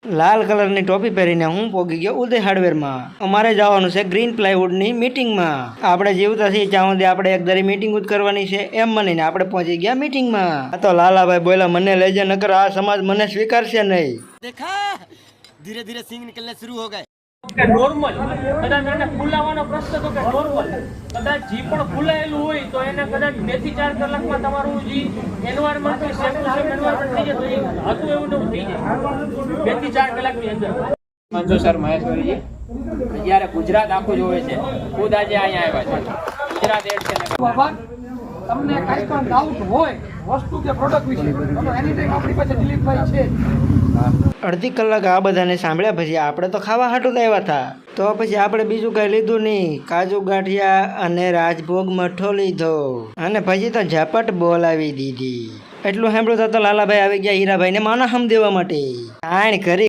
લાલ કલરની ટોપી પહેરીને હું પોગી ગયો ઉદય હાર્ડવેરમાં. અમારે જવાનું છે ગ્રીન પ્લાયવુડની મીટિંગમાં. આપણે જીવતા છીએ ત્યાં સુધી આપણે એક ધારી મીટિંગ જ કરવાની છે એમ માનીને આપણે પહોંચી ગયા મીટિંગમાં. આ તો લાલાભાઈ બોલ્યા મને લઈ જાય નકર આ સમાજ મને સ્વીકારશે નહીં. देखा धीरे धीरे सींग निकलने शुरू हो गए. કે નોર્મલ કદાચ એને ફૂલાવાનો પ્રશ્ન તો કે નોર્મલ કદાચ જી પણ ફૂલાયેલું હોય તો એને કદાચ 2 થી 4 કલાકમાં તમારું જી environment same to same environment થઈ જતું હતું એવું નવું થઈ જાય 2 થી 4 કલાકની અંદર. મંજુ સર મહેશ્વરીજી જ્યારે ગુજરાત આખું જોવે છે ખુદ આજે અહીંયા આવ્યા છે. ગુજરાત એડ છે તમને કાંઈ પણ ડાઉટ હોય વસ્તુ કે પ્રોડક્ટ વિશે તો એની ટાઈમ આપણી પાસે દિલીપભાઈ છે. અડધી કલાક આ બધાને સાંભળ્યા પછી આપણે તો ખાવા હાટું જ આવ્યા હતા. તો પછી આપણે બીજું કઈ લીધું નહીં. કાજુ ગાંઠિયા અને રાજભોગ મઠો લીધો અને પછી તો ઝપટ બોલાવી દીધી. એટલું સાંભળ્યું તો લાલાભાઈ આવી ગયા હીરાભાઈને માના હમ દેવા માટે. આણ કરી